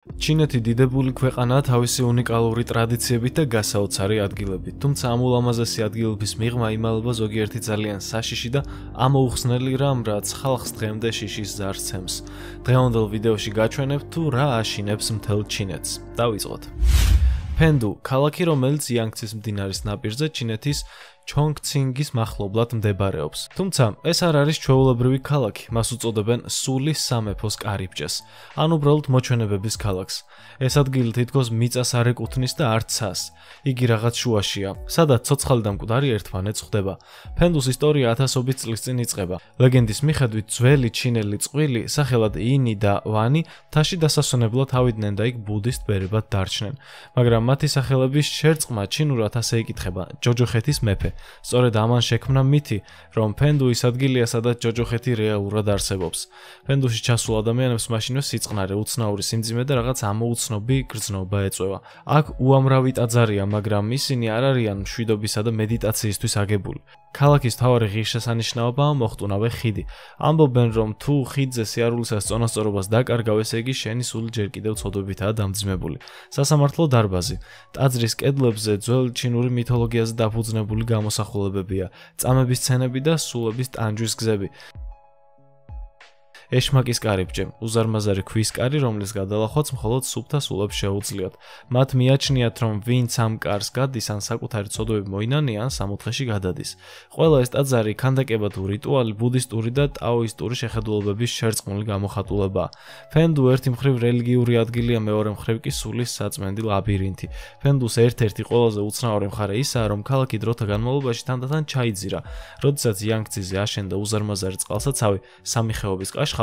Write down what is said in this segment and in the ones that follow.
ჩინეთი დიდებული ქვეყანაა თავისი უნიკალური ტრადიციებით და გასაოცარი ადგილებით, თუმცა ამ ულამაზესი ადგილების მიღმა იმალება ზოგიერთი ძალიან საშიში და ამოუხსნელი რამ, რაც ხალხს დღემდე შიშის ზარს ცემს. დღევანდელ ვიდეოში გაჩვენებთ თუ რა აშინებს მთელ ჩინეთს. დავიწყოთ. ფენდუ, ქალაქი, რომელიც იანგცის მდინარის ნაპირზე ჩინეთის ჩონგცინგის მახლობლად მდებარეობს. თუმცა ეს არ არის ჩვეულებრივი ქალაქი, მას უწოდებენ სულის სამეფოს კარიბჭეს, ან უბრალოდ მოჩვენებების ქალაქს. ეს ადგილი თითქოს მიწას არ ეკუთვნის და არც ცას. იგი რაღაც შუაშია, სადაც ცოცხალი და მკვდარი ერთმანეთს ხვდება. ფენდუს ისტორია ათასობით წლის წინ იწყება. ლეგენდის მიხედვით ძველი ჩინელი წყვილი, სახელად ინი და ვანი, მთაში დასასვენებლად ავიდნენ და იქ ბუდისტ ბერებად დარჩნენ. მაგრამ მათი სახელების შერწყმა ჩინურად ასე იკითხება: ჯოჯოხეთის მეფე. სწორედ ამან შექმნა მითი, რომ ფენდუ ის ადგილია, სადაც ჯოჯოხეთი რეალურად არსებობს. ფენდუში ჩასულ ადამიანებს მაშინვე სიწყნარე, უცნაური სიმძიმე და რაღაც ამოუცნობი გრძნობა ეწვევა. აქ უამრავი ტაძარია, მაგრამ ისინი არ არიან მშვიდობისა და მედიტაციისთვის აგებული. ქალაქის მთავარი ღირსშესანიშნაობაა მოხტუნავე ხიდი. ამბობენ, რომ თუ ხიდზე სიარულისას წონასწორობას დაკარგავ, ესე იგი შენი სული ჯერ კიდევ ცოდვებითაა დამძიმებული. სასამართლო დარბაზი. ტაძრის კედლებზე ძველ ჩინური მითოლოგიაზე დაფუძნებული გამოსახულებებია, წამების სცენები და სულების ტანჯვის გზები. ეშმაკის კარიბჭე, უზარმაზარი ქვის კარი, რომლის გადალახვაც მხოლოდ სუფთა სულებს შეუძლიათ. მათ მიაჩნიათ, რომ ვინც ამ კარს გადის, ან საკუთარი ცოდვები მოინანია, ან სამოთხეში გადადის. ყველა ეს ტაძარი ქანდაკება თუ რიტუალი ბუდისტური და ტაოისტური შეხედულებების შერწყმული გამოხატულებაა. ფენდუ ერთი მხრივ რელიგიური ადგილია, მეორე მხრივ კი სულის საწმენდი ლაბირინთი. ფენდუს ერთ-ერთი ყველაზე უცნაური მხარე ისაა, რომ ქალაქი დროთა განმავლობაში თანდათან ჩაიძირა. როდესაც იანგციზე აშენდა უზარმაზარი წყალსაცავი, სამი ხეობის კაშხალი,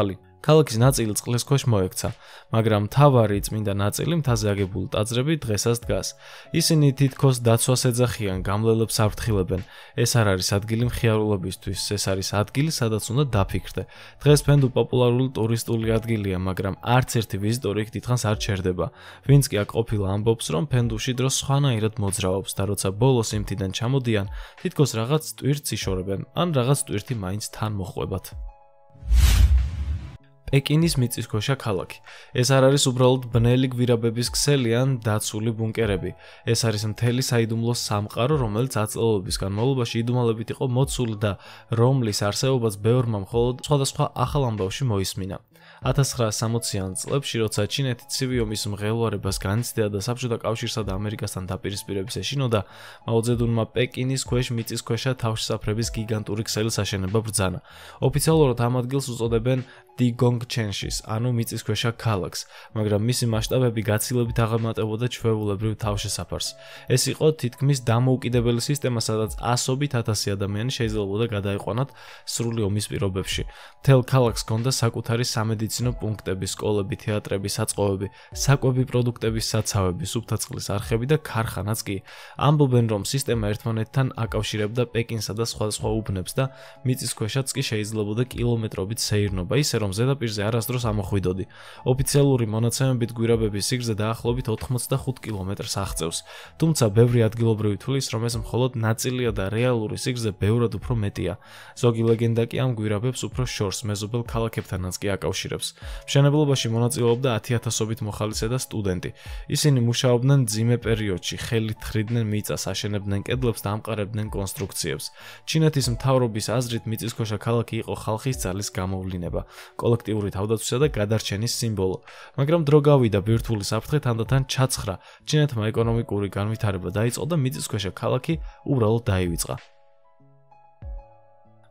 ქალაქის ნაწილი წყლის ქვეშ მოექცა, მაგრამ მთავარი წმინდა ნაწილი, მთაზე აგებული ტაძრები დღესაც დგას. ისინი თითქოს დაცვას ეძახიან, გამლელებს აფრთხილებენ. ეს არ არის ადგილი მხიარულობისთვის, ეს არის ადგილი, სადაც უნდა დაფიქრდე. დღეს ფენდუ პოპულარული ტურისტული ადგილია, მაგრამ არც ერთი ვიზიტორი იქ დიდხანს არ ჩერდება. ვინც კი აქ ყოფილა ამბობს, რომ ფენდუში დრო სხვანაირად მოძრაობს და როცა ბოლოს იმ თიდან ჩამოდიან, თითქოს რაღაც ტვირთს იშორებენ, ან რაღაც ტვირთი მაინც თან მოჰყვებათ. პეკინის მიწისქვეშა ქალაქი. ეს არ არის უბრალოდ ბნელი გვირაბების ქსელი ან დაცული ბუნკერები. ეს არის მთელი საიდუმლო სამყარო, რომელიც აწლოვების განმავლობაში იდუმალებით იყო მოცული და რომლის არსებობაც ბევრმა მხოლოდ სხვადასხვა ახალ ამბავში მოისმინა. 1960-იან წლებში, როცა ჩინეთი ცივი ომის მღელვარებას განიცდიდა და საბჭოთა კავშირსა და ამერიკასთან დაპირისპირების ეშინოდა, მაო ძედუნმა პეკინის ქვეშ მიწისქვეშა თავშესაფრების გიგანტური ქსელის აშენება ბრძანა. ოფიციალურად ამ ადგილს უწოდებენ დინგონგჩენშის, ანუ მიწისქვეშა ქალაქს, მაგრამ მისი მასშტაბები გაცილებით აღემატებოდა ჩვეულებრივ თავშესაფარს. ეს იყო თითქმის დამოუკიდებელი სისტემა, სადაც ასობით ათასი ადამიანი შეიძლებოდა გადაიყვანათ სრული ომის პირობებში. მთელ ქალაქს ჰქონდა საკუთარი სამედიცინო პუნქტები, სკოლები, თეატრები, საწყობები, საკვები პროდუქტების საცავები, სუფთა წყლის არხები და ქარხანაც კი. ამბობენ, რომ სისტემა ერთმანეთთან აკავშირებდა პეკინსა და სხვადასხვა უბნებს და მიწისქვეშაც კი შეიძლებოდა კილომეტრობით სეირნობა, ისე რომ ზედაპირზე არასდროს ამოხვიდოდი. ოფიციალური მონაცემებით გვირაბების სიგრძე დაახლოებით 85 კილომეტრს აღწევს. თუმცა ბევრი ადგილობრივი თვლის, რომ ეს მხოლოდ ნაწილია და რეალური სიგრძე ბევრად უფრო მეტია. ზოგი ლეგენდა კი ამ გვირაბებს უფრო შორს მეზობელ ქალაქებთანაც კი აკავშირებს. მშენებლობაში მონაწილეობდა 10,000-ობით მოხალისე და სტუდენტი. ისინი მუშაობდნენ მძიმე პერიოდში, ხელით თხრიდნენ მიწას, აშენებდნენ კედლებს და ამყარებდნენ კონსტრუქციებს. ჩინეთის მთავრობის აზრით მიწისქვეშა ქალაქი იყო ხალხის ძალის გამოვლინება, კოლექტიური თავდაცვისა და გადარჩენის სიმბოლო. მაგრამ დრო გავიდა, ბირთვული საფრთხე თანდათან ჩაცხრა, ჩინეთმა ეკონომიკური განვითარება დაიწყო და მიწისქვეშა ქალაქი უბრალოდ დაივიწყა.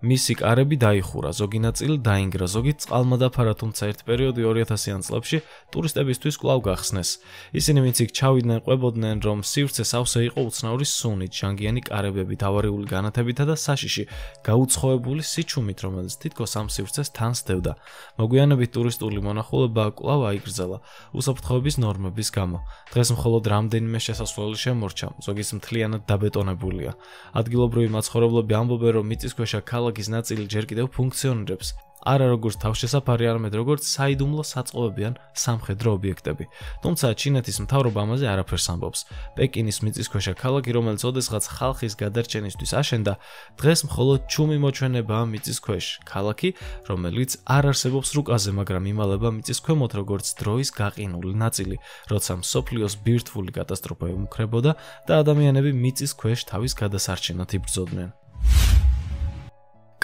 მისი კარები დაიხურა, ზოგი ნაწილი დაინგრა, ზოგი წყალმა დაფარა, თუმცა ერთ პერიოდი 2000-იან წლებში ტურისტებისთვის კვლავ გახსნეს. ისინი ვინც იქ ჩავიდნენ, ყვებოდნენ, რომ სივრცე სავსე იყო უცნაური სუნით, ჟანგიანი კარებებით, ავარიული განათებითა და საშიში, გაუცხოებული სიჩუმით, რომელიც თითქოს ამ სივრცეს თან სდევდა. მოგვიანებით ტურისტული მონახულება კვლავ აიგრძელა, უსაფრთხოების ნორმების გამო. დღეს მხოლოდ რამდენიმე შესასვლელი შემორჩა, ზოგის მთლიანად დაბეტონებულია. ადგილობრივი მაცხოვრებლები ამბობენ, რომ მიწისქვეშა ქალაქი ქალაქის ნაწილი ჯერ კიდევ ფუნქციონირებს. არა როგორც თავშესაფარი, არამედ როგორც საიდუმლო საწყობები ან სამხედრო ობიექტები. თუმცა ჩინეთის მთავრობა ამაზე არაფერს ამბობს. პეკინის მიწისქვეშა ქალაქი, რომელიც ოდესღაც ხალხის გადარჩენისთვის აშენდა, დღეს მხოლოდ ჩუმი მოჩვენებაა მიწისქვეშ. ქალაქი, რომელიც არ არსებობს რუკაზე, მაგრამ იმალება მიწისქვემოთ როგორც დროის გაყინული ნაწილი, როცა მსოფლიოს ბირთვული კატასტროფა ემუქრებოდა და ადამიანები მიწისქვეშ თავის გადასარჩენად იბრძოდნენ.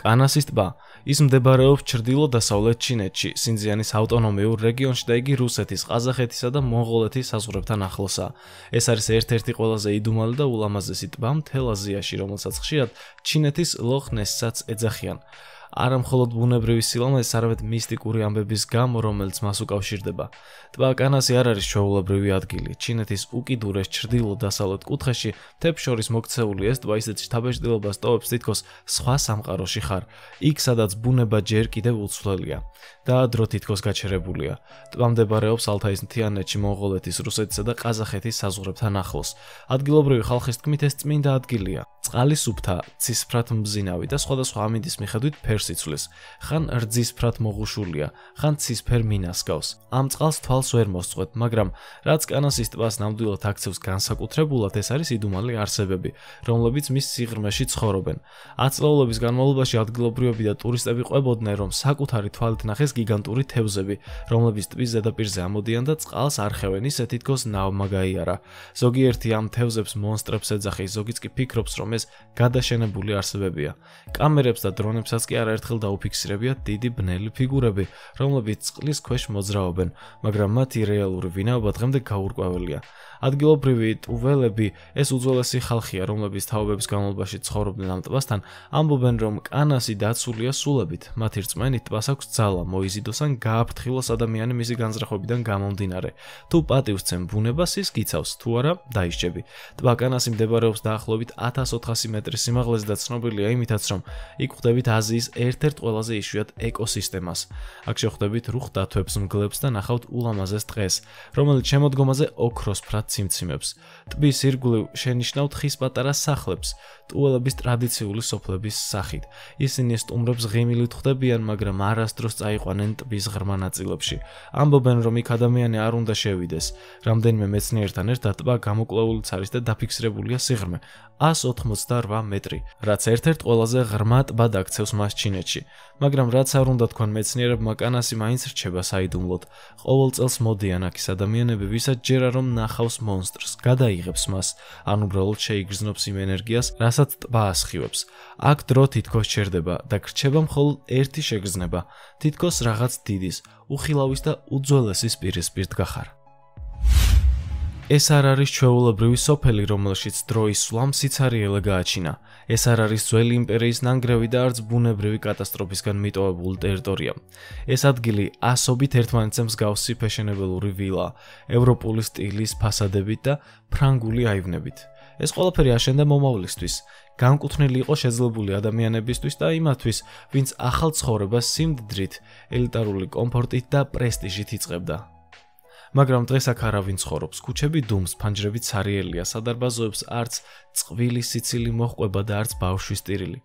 კანასის ტბა ის მდებარეობს ჩრდილო-დასავლეთ ჩინეთში, სინძიანის ავტონომიურ რეგიონში და იგი რუსეთის, ყაზახეთისა და მონღოლეთის საზღვრებთან ახლოსაა. ეს არის ერთ-ერთი ყველაზე იდუმალი და ულამაზესი ტბა მთელ აზიაში, რომელსაც ხშირად ჩინეთის ლოხ-ნესსაც ეძახიან. არა მხოლოდ ბუნებრივი სილამაზის, არამედ მისტიკური ამბების გამო, რომელიც მას უკავშირდება. ტბა კანასი არ არის ჩვეულებრივი ადგილი. ჩინეთის უკიდურეს ჩრდილო-დასავლეთ კუთხეში მთებს შორის მოქცეული ეს ტბა ისეთ შთაბეჭდილებას ტოვებს, თითქოს სხვა სამყაროში ხარ. იქ, სადაც ბუნება ჯერ კიდევ უცვლელია და დრო თითქოს გაჩერებულია. ტბა მდებარეობს ალთაის მთიანეთში, მონღოლეთის, რუსეთისა და ყაზახეთის საზღვრებთან ახლოს. ადგილობრივი ხალხის თქმით, ეს წმინდა ადგილია. წყალი სუფთა, ცისფრად მბზინავი და სხვადასხვა ამინდის მიხედვით ფერს იცვლის. ხან რძისფრად მოღუშულია, ხან ცისფერ მინას გავს. ამ წყალს თვალს ვერ მოსწყვეტ, მაგრამ რაც კანასის ტბას ნამდვილად აქცევს განსაკუთრებულად, ეს არის იდუმალი არსებები, რომლებიც მის სიღრმეში ცხოვრობენ. ათწლეულების განმავლობაში ადგილობრივები და ტურისტები ყვებოდნენ, რომ საკუთარი თვალით ნახეს გიგანტური თევზები, რომლებიც ტბის ზედაპირზე ამოდიან და წყალს არხევენ, ისე თითქოს ნავმა გაიარა. ზოგიერთი ამ თევზებს მონსტრებს ეძახის, ზოგიც კი ფიქრობს, რომ ეს გადაშენებული არსებებია. კამერებს და დრონებსაც კი არაერთხელ დაუფიქსირებიათ დიდი ბნელი ფიგურები, რომლებიც წყლის ქვეშ მოძრაობენ, მაგრამ მათი რეალური ვინაობა დღემდე გაურკვეველია. ადგილობრივი ტუველები, ეს უძველესი ხალხია, რომლებიც თაობების განმავლობაში ცხოვრობდნენ ამ ტბასთან, ამბობენ, რომ კანასი დაცულია სულებით. მათი რწმენით ტბას აქვს ძალა, მოიზიდოს ან გააფრთხილოს ადამიანი მისი განზრახვებიდან გამომდინარე. თუ პატივს ცემ ბუნებას, ის გიცავს, თუ არა, დაიშჭები. ტბა კანასი მდებარეობს დაახლოებით 1400 მეტრის სიმაღლეზე და ცნობილია იმითაც, რომ იქ ხვდებით აზიის ერთ-ერთ ყველაზე იშვიათ ეკოსისტემას. აქ შეხვდებით რუხ დათვებს, მგლებს და ნახავთ ულამაზეს ტყეს, რომელიც შემოდგომაზე ოქროსფრად ციმციმებს. ტბის ირგვლივ შენიშნავთ ხის პატარა სახლებს, ტუველების ტრადიციული სოფლების სახით. ისინი სტუმრებს ღიმილით ხვდებიან, მაგრამ არასდროს წაიყვანენ ტბის ღრმა ნაწილებში. ამბობენ, რომ იქ ადამიანი არ უნდა შევიდეს. რამდენიმე მეცნიერთან ერთად ტბა გამოკვლეულიც არის და დაფიქსირებულია სიღრმე 188 მეტრი, რაც ერთ-ერთ ყველაზე ღრმა ტბად აქცევს მას ჩინეთში. მაგრამ რაც არ უნდა თქვან მეცნიერებმა, კანასი მაინც რჩება საიდუმლოდ. ყოველ წელს მოდიან აქ ის ადამიანები, ვისაც ჯერა რომ ნახავს მონსტრს, გადაიღებს მას, ან უბრალოდ შეიგრძნობს იმ ენერგიას, რასაც ტბა ასხივებს. აქ დრო თითქოს ჩერდება და გრჩება მხოლოდ ერთი შეგრძნება, თითქოს რაღაც დიდის, უხილავის და უძველესის პირისპირ დგახარ. ეს არ არის ჩვეულებრივი სოფელი, რომელშიც დროის სვლამ სიცარიელე გააჩინა. ეს არ არის ძველი იმპერიის ნანგრევი და არც ბუნებრივი კატასტროფისგან მიტოვებული ტერიტორია. ეს ადგილი ასობით ერთმანეთზე მსგავსი ფეშენებელური ვილა, ევროპული სტილის ფასადებით და ფრანგული აივნებით. ეს ყველაფერი აშენდა მომავლისთვის. განკუთვნილი იყო შეძლებული ადამიანებისთვის და იმათთვის, ვინც ახალ ცხოვრებას სიმდიდრით, ელიტარული კომფორტით და პრესტიჟით იწყებდა. მაგრამ დღეს აქ არავინ ცხოვრობს, ქუჩები დუმს, ფანჯრები ცარიელია, სადარბაზოებს არც წყვილი სიცილი მოჰყვება და არც ბავშვის ტირილი.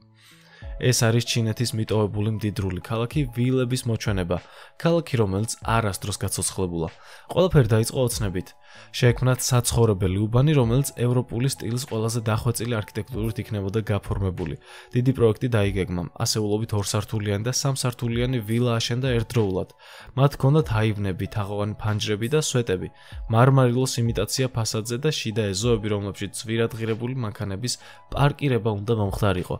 ეს არის ჩინეთის მიტოვებული მდიდრული ქალაქი, ვილების მოჩვენება, ქალაქი, რომელიც არასდროს გაცოცხლებულა. ყველაფერი დაიწყო ოცნებით. შეექმნათ საცხოვრებელი უბანი, რომელიც ევროპული სტილის ყველაზე დახვეწილი არქიტექტურით იქნებოდა გაფორმებული. დიდი პროექტი დაიგეგმა, ასეულობით 2 სართულიანი და 3 სართულიანი ვილა აშენდა ერთდროულად. მათ ჰქონდათ აივნები, თაღოვანი ფანჯრები და სვეტები, მარმარილოს იმიტაცია ფასადზე და შიდა ეზოები, რომლებშიც ძვირადღირებული მანქანების პარკირება უნდა მომხდარიყო.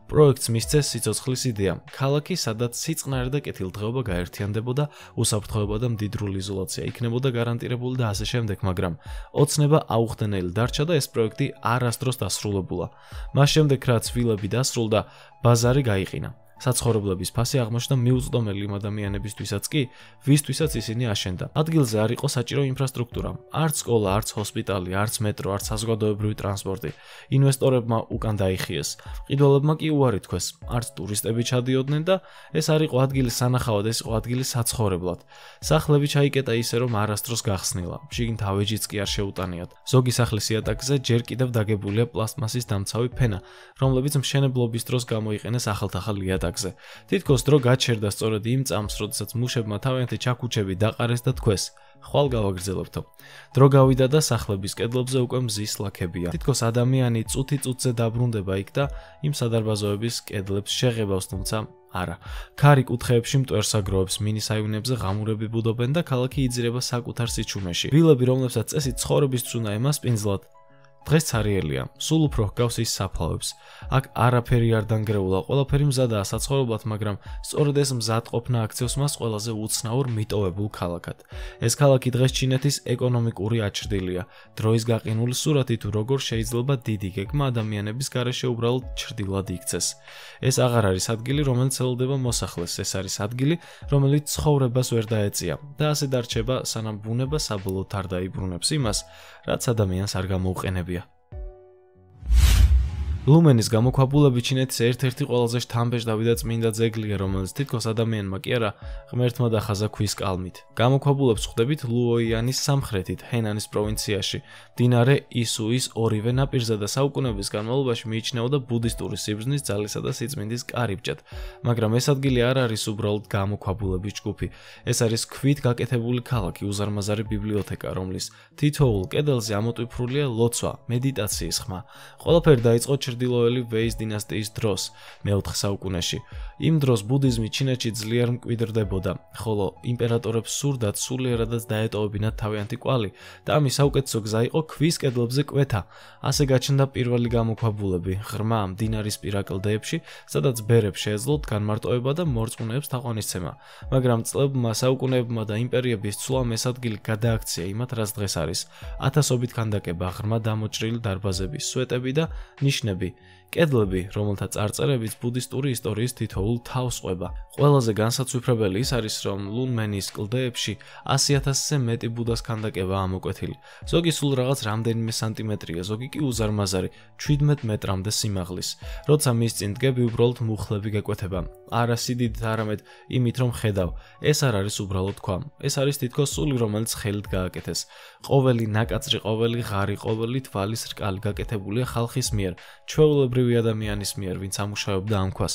პროექტს მისცეს სიცოცხლის იდეა, ქალაქი, სადაც სიწყნარე და კეთილდღეობა გაერთიანდებოდა, უსაფრთხოება და მდიდრული იზოლაცია იქნებოდა გარანტირებული და ასე შემდეგ, მაგრამ ოცნება აუხდენელი დარჩა და ეს პროექტი არასდროს დასრულებულა. მას შემდეგ, რაც ვილები დასრულდა, ბაზარი გაიყინა. საცხოვრებლების ფასი აღმოჩნდა მიუწვდომელი იმ ადამიანებისთვისაც კი, ვისთვისაც ისინი აშენდა. ადგილზე არ იყო საჭირო ინფრასტრუქტურა, არც სკოლა, არც ჰოსპიტალი, არც მეტრო, არც საზოგადოებრივი ტრანსპორტი. ინვესტორებმა უკან დაიხიეს. მყიდველებმა კი უარი თქვეს, არც ტურისტები ჩადიოდნენ და ეს არ იყო ადგილი სანახავად, ეს იყო ადგილი საცხოვრებლად. სახლები ჩაიკეტა ისე, რომ არასდროს გახსნილა. შიგნით ავეჯიც კი არ შეუტანიათ. ზოგი სახლის იატაკზე ჯერ კიდევ დაგებულია პლასტმასის დამცავი ფენა, რომლებიც მშენებლობის დროს გამოიყენეს ახალ-ახალ იატაკზე. თითქოს დრო გაჩერდა სწორედ იმ წამს, როდესაც მუშებმა თავიანთი ჩაქუჩები დაყარეს და თქვეს: ხვალ გავაგრძელებთო. დრო გავიდა და სახლების კედლებზე უკვე მზის ლაქებია. თითქოს ადამიანი წუთი-წუთზე დაბრუნდება იქ და იმ სადარბაზოების კედლებს შეღებავს, თუმცა არა. ქარი კუთხეებში მტვერს აგროვებს, მინისაივნებზე ღამურები ბუდობენ და ქალაქი იძირება საკუთარ სიჩუმეში. ვილები, რომლებსაც წესი ცხოვრებისთვის უნდა ემასპინძლათ, დღეს ცარიელია, სულ უფრო ჰგავს ის საფლავებს. აქ არაფერი არ დანგრეულა, ყველაფერი მზადაა საცხოვრებლად, მაგრამ სწორედ ეს მზადყოფნა აქცევს მას ყველაზე უცნაურ მიტოვებულ ქალაქად. ეს ქალაქი დღეს ჩინეთის ეკონომიკური აჩრდილია. დროის გაყინული სურათი თუ როგორ შეიძლება დიდი გეგმა ადამიანების გარეშე უბრალოდ ჩრდილად იქცეს. ეს აღარ არის ადგილი, რომელიც ელოდება მოსახლეს, ეს არის ადგილი, რომელიც ცხოვრებას ვერ დაეწია და ასე დარჩება, სანამ ბუნება საბოლოოდ არ დაიბრუნებს იმას, რაც ადამიანს არ გამოუყენებია. ლუმენის გამოქვაბულები ჩინეთის ერთ-ერთი ყველაზე შთამბეჭდავი და წმინდა ძეგლია, რომელიც თითქოს ადამიანმა კი არა, ღმერთმა დახაზა ქვის კალმით. გამოქვაბულებს ხვდებით ლუოიანის სამხრეთით, ჰენანის პროვინციაში, მდინარე ისუის ორივე ნაპირზე და საუკუნეების განმავლობაში მიიჩნეოდა ბუდისტური სიბრძნის, ძალისა და სიწმინდის კარიბჭად. მაგრამ ეს ადგილი არ არის უბრალოდ გამოქვაბულების ჯგუფი. ეს არის ქვით გაკეთებული ქალაქი, უზარმაზარი ბიბლიოთეკა, რომლის თითოეულ კედელზე ამოტვიფრულია ლოცვა, მედიტაციის ხმა. ყველაფერი დაიწყო ჩრდილოელი ვეის დინასტიის დროს, მე-4 საუკუნეში. იმ დროს ბუდიზმი ჩინეთში ძლიერ მკვიდრდებოდა, ხოლო იმპერატორებს სურდათ სულიერადაც დაეტოვებინათ თავიანთი კვალი და ამის საუკეთესო გზა იყო ქვის კედლებზე კვეთა. ასე გაჩნდა პირველი გამოქვაბულები, ღრმა მდინარის პირა კლდეებში, სადაც ბერებს შეეძლოთ განმარტოება და მორწმუნეებს თაყვანისცემა. მაგრამ წლებმა, საუკუნეებმა და იმპერიების ცვლამ ეს ადგილი გადააქცია იმათ, რაც დღეს არის. ათასობით ქანდაკება, ღრმა დამოჭრილი დარბაზები, სვეტები და ნიშნები. კედლები, რომელთა წარწერებიც ბუდისტური ისტორიის თითოეულ თავს ყვება. ყველაზე განსაცვიფრებელი ის არის, რომ ლუნმენის კლდეებში 100,000-ზე მეტი ბუდას ქანდაკება ამოკვეთილი. ზოგი სულ რაღაც რამდენიმე სანტიმეტრია, ზოგი კი უზარმაზარი, 17 მეტრამდე სიმაღლის. როცა მის წინ დგები, უბრალოდ მუხლები გეკვეთება. არა სიდიდით, არამედ იმით, რომ ხედავ. ეს არ არის უბრალოდ თქვა. ეს არის თითქოს სული, რომელიც ხელით გააკეთეს. ყოველი ნაკაწრი, ყოველი ღარი, ყოველი თვალის რკალი გაკეთებულია ხალხის მიერ, ჩვეულებრივი ადამიანის მიერ, ვინც ამუშავებდა ამ ქვას.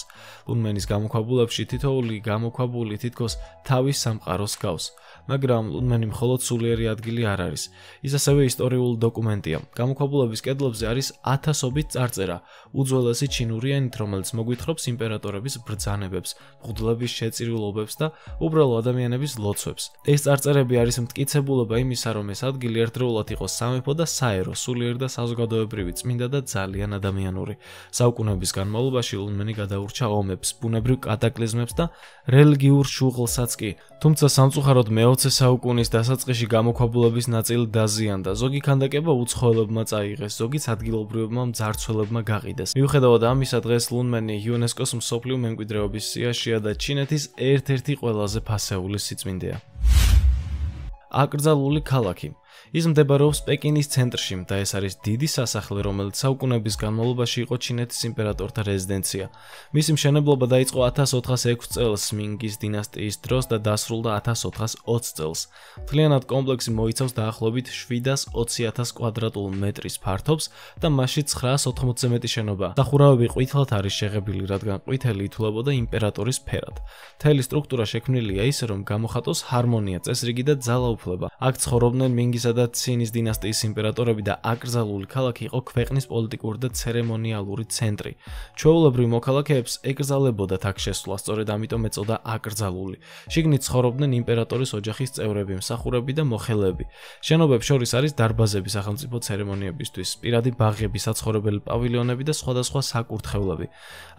ლუნმენის გამოქვაბულებში თითოეული გამოქვაბული თითქოს თავის სამყაროს გავს. მაგრამ ლუნმენი მხოლოდ სულიერი ადგილი არ არის. ის ასევე ისტორიული დოკუმენტია. გამოქვაბულების კედლებზე არის ათასობით წარწერა, უძველესი ჩინური ენით, რომელიც მოგვითხრობს იმპერატორების ბრძანებებს, მღვდლების შეწირულობებს და უბრალო ადამიანების ლოცვებს. ეს წარწერები არის მტკიცებულობა იმისა, რომ ეს ადგილი ერთდროულად იყო სამეფო და საერო, სულიერი და საზოგადოებრივი, წმინდა და ძალიან ადამიანური. საუკუნეების განმავლობაში ლუნმენი გადაურჩა ომებს, ბუნებრივ კატაკლიზმებს და რელიგიურ შუღლსაც კი. თუმცა სამწუხაროდ მე-20 საუკუნის დასაწყისში გამოქვაბულების ნაწილი დაზიანდა, ზოგი ქანდაკება უცხოელებმა წაიღეს, ზოგიც ადგილობრივებმა მძარცველებმა გაყიდეს. მიუხედავად ამისა, დღეს ლუნმენი იუნესკოს მსოფლიო მემკვიდრეობის სიაშია და ჩინეთის ერთ-ერთი ყველაზე ფასეული სიწმინდეა. აკრძალული ქალაქი. ის მდებარეობს პეკინის ცენტრში და ეს არის დიდი სასახლე, რომელიც საუკუნეების განმავლობაში იყო ჩინეთის იმპერატორთა რეზიდენცია. მისი მშენებლობა დაიწყო 1406 წელს მინგის დინასტიის დროს და დასრულდა 1420 წელს. მთლიანად კომპლექსი მოიცავს დაახლოებით 720,000 კვადრატულ მეტრის ფართობს და მასში 980-ზე მეტი შენობა. სახურავები ყვითლად არის შეღებილი, რადგან ყვითელი ითვლებოდა იმპერატორის ფერად. მთელი სტრუქტურა შექმნილია ისე, რომ გამოხატოს ჰარმონია, წესრიგი და ძალაუფლება. აქ ცხოვრობდნენ მინგისა და ცინის დინასტიის იმპერატორები და აკრძალული ქალაქი იყო ქვეყნის პოლიტიკური და ცერემონიალური ცენტრი. ჩვეულებრივ მოქალაქეებს ეკრძალებოდათ აქ შესვლა, სწორედ ამიტომ ეწოდა აკრძალული. შიგნით ცხოვრობდნენ იმპერატორის ოჯახის წევრები, მსახურები და მოხელეები. შენობებს შორის არის დარბაზები სახელმწიფო ცერემონიებისთვის, პირადი ბაღები, საცხოვრებელი პავილიონები და სხვადასხვა საკურთხევლები.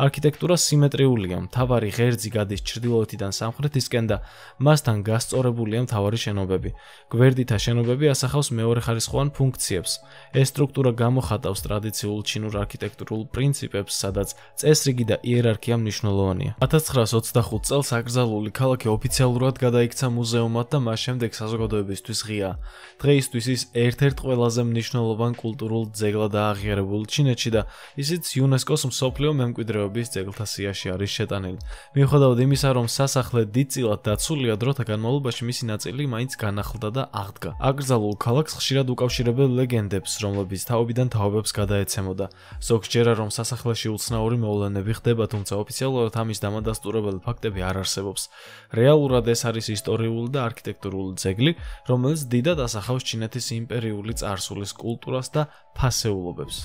არქიტექტურა სიმეტრიულია, მთავარი ღერძი გადის ჩრდილოეთიდან სამხრეთისკენ და მასთან გასწორებულია მთავარი შენობები. გვერდითა შენობები ასახავს ასახავს მეორეხარისხოვან ფუნქციებს. ეს სტრუქტურა გამოხატავს ტრადიციულ ჩინურ არქიტექტურულ პრინციპებს, სადაც წესრიგი და იერარქია მნიშვნელოვანია. 1925 წელს აკრძალული ქალაქი ოფიციალურად გადაიქცა მუზეუმად და მას შემდეგ საზოგადოებისთვის ღიაა. დღეისთვის ის ერთ-ერთ ყველაზე მნიშვნელოვან კულტურულ ძეგლად აღიარებულ ჩინეთში და ისიც იუნესკოს მსოფლიო მემკვიდრეობის ძეგლთა სიაში არის შეტანილი. მიუხედავად იმისა, რომ სასახლე დიდწილად დაცულია, დროთა განმავლობაში მისი ნაწილი მაინც განახლდა და აღდგა. აკრძალულ ქალაქს ხშირად უკავშირებენ ლეგენდებს, რომლებიც თაობიდან თაობებს გადაეცემოდა. ზოგს ჯერა, რომ სასახლეში უცნაური მოვლენები ხდება, თუმცა ოფიციალურად ამის დამადასტურებელი ფაქტები არ არსებობს. რეალურად ეს არის ისტორიული და არქიტექტურული ძეგლი, რომელიც დიდად ასახავს ჩინეთის იმპერიული წარსულის კულტურას და ფასეულობებს.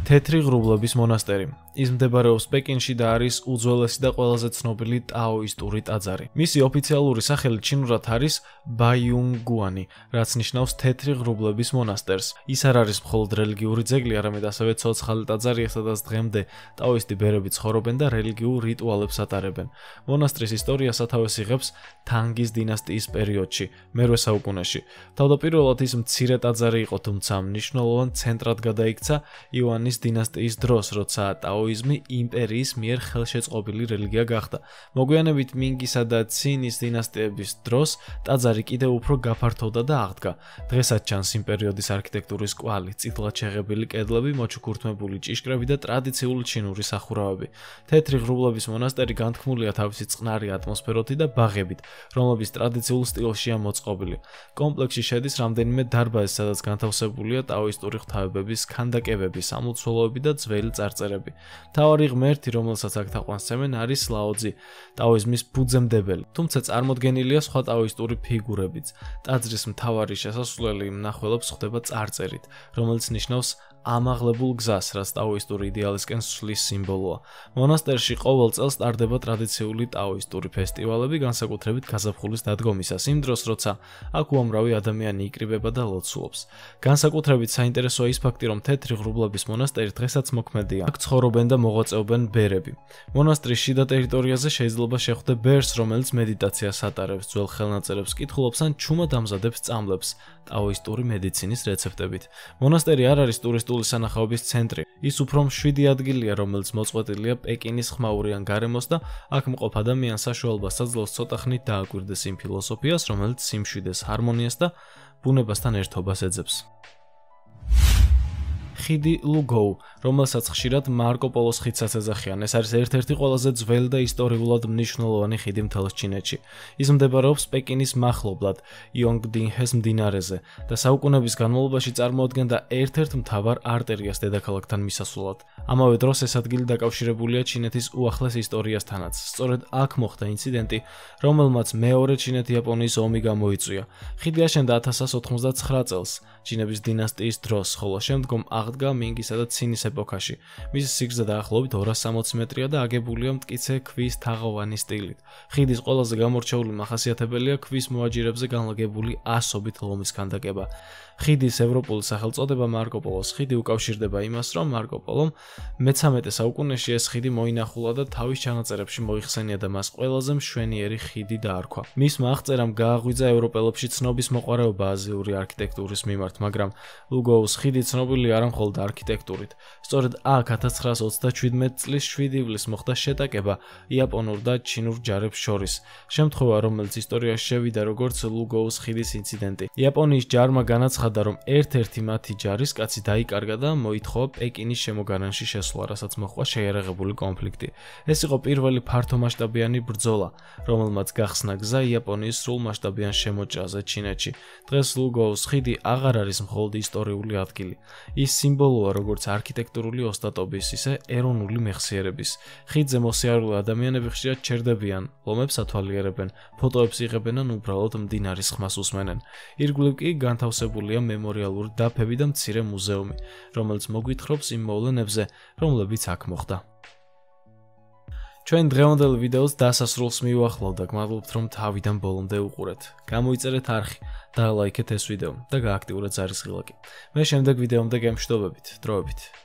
თეთრი ღრუბლების მონასტერი. ის მდებარეობს პეკინში და არის უძველესი და ყველაზე ცნობილი ტაოისტური ტაძარი. მისი ოფიციალური სახელი ჩინურად არის ბაიუნგუანი, რაც ნიშნავს თეთრი ღრუბლების მონასტერს. ის არ არის მხოლოდ რელიგიური ძეგლი, არამედ ასევე ცოცხალი ტაძარია, სადაც დღემდე ტაოისტი ბერები ცხოვრობენ და რელიგიურ რიტუალებს ატარებენ. მონასტრის ისტორია სათავეს იღებს თანგის დინასტიის პერიოდში, მე-8 საუკუნეში. თავდაპირველად ის მცირე ტაძარი იყო, თუმცა მნიშვნელოვან ცენტრად გადაიქცა იუანის დინასტიის დროს, როცა ტაოიზმი იმპერიის მიერ ხელშეწყობილი რელიგია გახდა. მოგვიანებით მინგისა და ცინის დინასტიების დროს ტაძარი კიდევ უფრო გაფართოვდა და აღდგა. დღესაც ჩანს იმ პერიოდის არქიტექტურის კვალი, წითლად შეღებილი კედლები, მოჩუქურთმებული ჭიშკრები და ტრადიციული ჩინური სახურავები. თეთრი ღრუბლების მონასტერი განთქმულია თავისი წყნარი ატმოსფეროთი და ბაღებით, რომლებიც ტრადიციულ სტილშია მოწყობილი. კომპლექსში შედის რამდენიმე დარბაზი, სადაც განთავსებულია ტაოისტური ღვთაებების ქანდაკებები, სამლოცველოები და ძველი წარწერები. მთავარი ღმერთი, რომელსაც აქ თაყვანსცემენ, არის ლაოძი, ტაოიზმის ფუძემდებელი, თუმცა წარმოდგენილია სხვა ტაოისტური ფიგურებიც. ტაძრის მთავარი შესასვლელი მნახველებს ხვდება წარწერით, რომელიც ნიშნავს ამაღლებულ გზას, რაც ტაოისტური იდეალისკენ სვლის სიმბოლოა. მონასტერში ყოველ წელს ტარდება ტრადიციული ტაოისტური ფესტივალები, განსაკუთრებით გაზაფხულის დადგომისას, იმ დროს, როცა აქ უამრავი ადამიანი იკრიბება და ლოცულობს. განსაკუთრებით საინტერესოა ის ფაქტი, რომ თეთრი ღრუბლების მონასტერი დღესაც მოქმედია. აქ ცხოვრობენ და მოღვაწეობენ ბერები. მონასტრის შიდა ტერიტორიაზე შეიძლება შეხვდე ბერს, რომელიც მედიტაციას ატარებს, ძველ ხელნაწერებს კითხულობს ან ჩუმად ამზადებს წამლებს ტაოისტური მედიცინის რეცეპტებით. მონასტერი არ არის ტურისტული სანახაობის ცენტრი. ის უფრო მშვიდი ადგილია, რომელიც მოწყვეტილია პეკინის ხმაურიან გარემოს და აქ მყოფ ადამიანს საშუალებას აძლევს ცოტა ხნით დააკვირდეს იმ ფილოსოფიას, რომელიც სიმშვიდეს, ჰარმონიას და ბუნებასთან ერთობას ეძებს. ხიდი ლუგოუ, რომელსაც ხშირად მარკო პოლოს ხიდსაც ეძახიან. ეს არის ერთ-ერთი ყველაზე ძველი და ისტორიულად მნიშვნელოვანი ხიდი მთელს ჩინეთში. ის მდებარეობს პეკინის მახლობლად, იონგდინჰეს მდინარეზე და საუკუნეების განმავლობაში წარმოადგენდა ერთ-ერთ მთავარ არტერიას დედაქალაქთან მისასვლელად. ამავე დროს ეს ადგილი დაკავშირებულია ჩინეთის უახლეს ისტორიასთანაც. სწორედ აქ მოხდა ინციდენტი, რომელმაც მეორე ჩინეთ-იაპონიის ომი გამოიწვია. ხიდი აშენდა 1099 წელს, ჩინების დინასტიის დროს, ხოლო შემდგომ აღდგა მინგისა და ცინის ეპოქაში. მისი სიგრძე დაახლოებით 260 მეტრია და აგებულია მტკიცე ქვის თაღოვანი სტილით. ხიდის ყველაზე გამორჩეული მახასიათებელია ქვის მოაჯირებზე განლაგებული ასობით ლომის ქანდაკება. ხიდის ევროპული სახელწოდება მარკო პოლოს ხიდი უკავშირდება იმას, რომ მარკო პოლომ მე-13 საუკუნეში ეს ხიდი მოინახულა და თავის ჩანაწერებში მოიხსენია და მას ყველაზე მშვენიერი ხიდი დაარქვა. მისმა აღწერამ გააღვიძა ევროპელებში ცნობის მოყვარეობა აზიური არქიტექტურის მიმართ, მაგრამ ლუგოუს ხიდი ცნობილი არა მხოლოდ არქიტექტურით. სწორედ აქ 1927 წლის 7 ივლისს მოხდა შეტაკება იაპონურ და ჩინურ ჯარებს შორის. შემთხვევა, რომელიც ისტორიაში შევიდა როგორც ლუგოუს ხიდის ინციდენტი. იაპონიის ჯარმა განაცხადა, რომ ერთ-ერთი მათი ჯარისკაცი დაიკარგა და მოითხოვა პეკინის შემოგარენში შესვლა, რასაც მოჰყვა შეიარაღებული კონფლიქტი. ეს იყო პირველი ფართომასშტაბიანი ბრძოლა, რომელმაც გახსნა გზა იაპონიის სრულმასშტაბიან შემოჭრაზე ჩინეთში. დღეს ლუგოუს ხიდი აღარ არის მხოლოდ ისტორიული ადგილი. ის სიმბოლოა როგორც არქიტექტურული ოსტატობის, ისე ეროვნული მეხსიერების. ხიდზე მოსიარულე ადამიანები ხშირად ჩერდებიან, ლომებს ათვალიერებენ, ფოტოებს იღებენ ან უბრალოდ მდინარის ხმას უსმენენ. ირგვლივ კი განთავსებულია მემორიალური დაფები და მცირე მუზეუმი, რომელიც მოგვითხრობს იმ მოვლენებზე, რომლებიც აქ მოხდა. ჩვენ დღევანდელ ვიდეოს დასასრულს მივუახლოვთ და გმადლობთ, რომ თავიდან ბოლომდე უყურეთ. გამოიწერეთ არხი, დაალაიქეთ ეს ვიდეო და გააქტიურეთ ზარისხილაკი. მე შემდეგ ვიდეომდე გემშვიდობებით. დროებით.